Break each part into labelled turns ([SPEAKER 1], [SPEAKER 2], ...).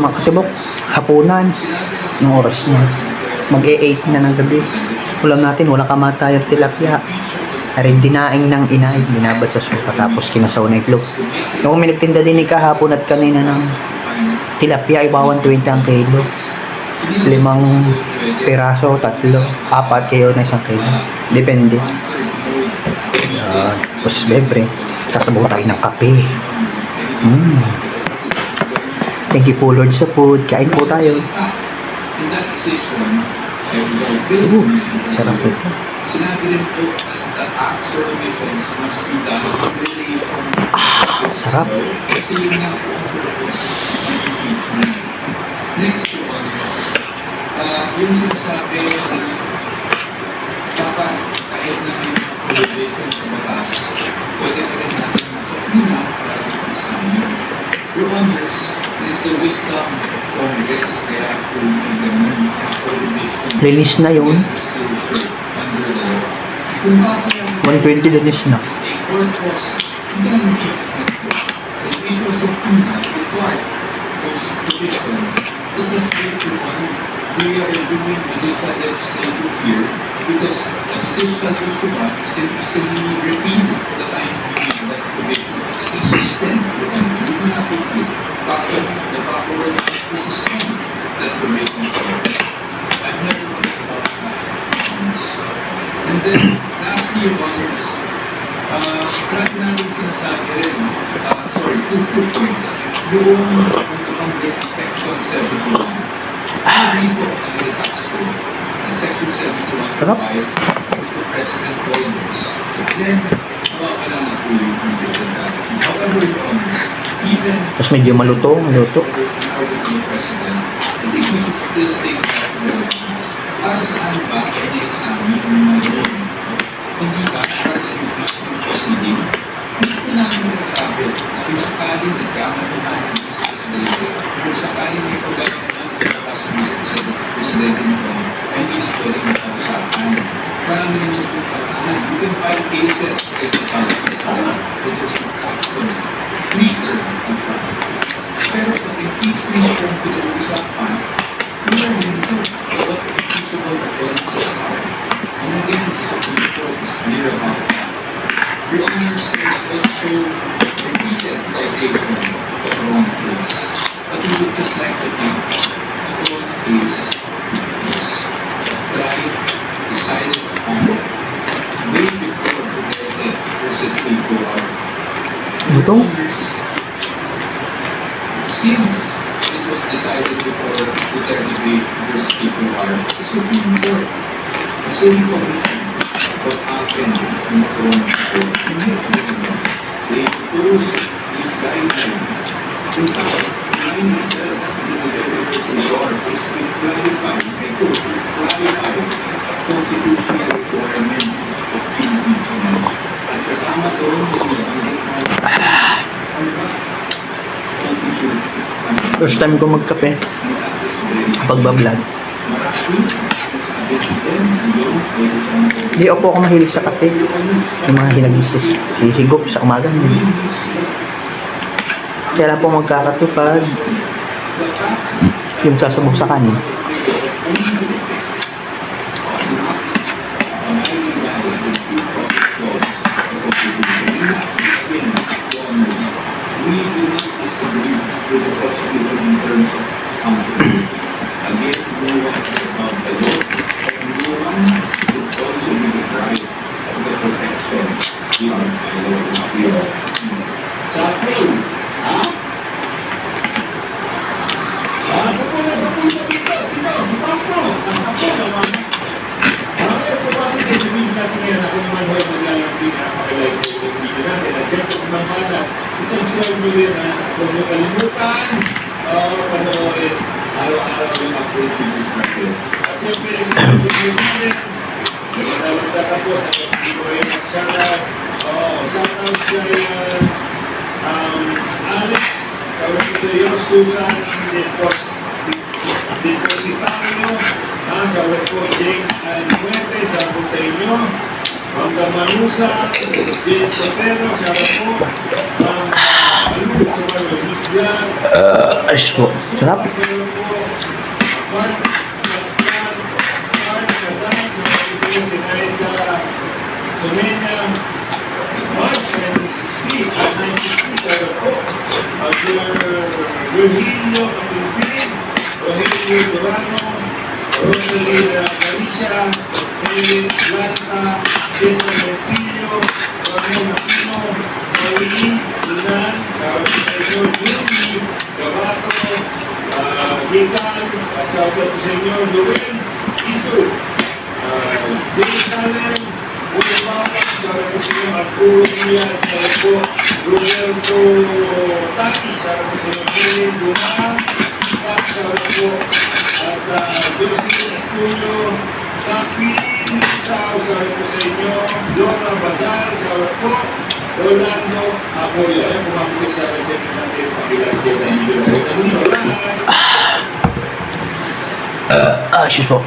[SPEAKER 1] Makatibok, hapunan. Yung oras niya. Mag-e-8 na ng gabi. Ulam natin, walang kamatay at tilapia. Aring dinaing ng inay, binabad sa suka, tapos kinasaw na itlog. Yung may nagtinda din ni kahapon at kanina ng tilapia, ibawan 20 ang kilo. 5 piraso, 3, 4 kayo na 1 kilo. Depende. Tapos bebre, kasabaw tayo ng kape. Thank you po Lord sa food. Kain po tayo. Sarap po ito. Sarap.
[SPEAKER 2] Yung sinasabi na dapat kahit na may prohibition sa batas, pwede pa rin natin nasa pina para sa amin. Your honors, is the wisdom of Congress, kaya kung may ganun prohibition,
[SPEAKER 1] Linis na yun.
[SPEAKER 2] under the law. Kung bakit
[SPEAKER 1] 120 linis na.
[SPEAKER 2] a court was hindi ang impeachment court, the issue of pina required those provisions. This is due to we are doing judicial legislation here because a judicial response can easily repeal the time period that provision was at least suspend the country. We do not do it. The proper word is to suspend that provision. I've never heard about that. And then, lastly, your honors, marami namin sinasabi rin, two points. Yung nabanggit section 71. Agree po ang tax code. And section 71 provides to President Congress. Then, mawawala na po yung conviction tax. However, your honors, even
[SPEAKER 1] Tapos medyo maluto.
[SPEAKER 2] in order to the President, I think we should still take that relevance. Para saan ba i-examine yung mga dokumento? Hindi ba para sa impeachment proceeding? Hindi ko namin sinasabi na kung sakaling nagkamatuhan ng Presidente, kung sakaling may pagkakaroon sa batas ng Presidente nito, ay hindi na pwede magpausapan. Marami naman itong patahan. You can file cases against the President, which is not action, weaker ang practice. Pero pag impeachment kung pinag-uusapan, hindi naman ito what impeachable offenses are. And again, the Supreme Court is clear about that. Your honors, there's also repeated citation of wrongdoers. But we would just like to think the court case is tried, decided upon way before the versus before.
[SPEAKER 1] Ito?
[SPEAKER 2] Since it was decided before Duterte versus before, the Supreme Court, the same commission, what happened in the Corona Court, they imposed these guidelines. In fact, line itself in the Duterte resort is to clarify, I quote, clarify constitutional requirements of impeachment. At kasama doon yung
[SPEAKER 1] First time ko magkape. Pagbablog. Hindi ako mahilig sa kape. Yung mga higop sa umaga. Kaya lang po magkakape pag yung sasabog sa kanin.
[SPEAKER 2] We do not disagree with the prosecution in terms of counting. Again, no one is above the law, and no one should also be deprived of the protection given by law. Sa akin, ha? Sa puno dito, sino? Si Papo. Sa puno naman. Kaya po bakit ay sabihin natin ngayon ako naman ho'y maglalambing na pakilay sa ulit dito natin. At siyempre sa mga bata, isang share mo rin na huwag mo kalimutan panoorin araw-araw yung update videos natin. At siyempre, isang share natin. Nagkatawag ka po sa Pinoy na shoutout. Shoutout kay Alex, kawag sa iyo, Susan, Depositario, sa po James and Muerte, sabi sa inyo, Mangga Manusa, James Sotero, sabi po,
[SPEAKER 1] Ayos po. Sarap.
[SPEAKER 3] Virgilio Capilpin, Rogelio Durano, Rosalía Galicia, Planta, César Mercillo, Ramón Aquino, Marilyn Dunan, sabi sa inyo, Juni, Gabato, Gikan, sabi ko sa inyo, Luwen, Iso, James Allen, Ulo Baka, sabi ko sa inyo, Arturo Mia, sabi ko, Roberto Taki, sabi ko sa inyo, Kevin Duman, Pat, sabi ko, at Jocelyn Estudio, Taki, Sao, sabi ko sa inyo, Lora Bazar, sabi ko, Rolando Apoya, yan kumapit sa resepto natin, pakilang siya na hindi na sa mundo.
[SPEAKER 1] Ayos po.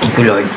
[SPEAKER 1] Thank you, Lord.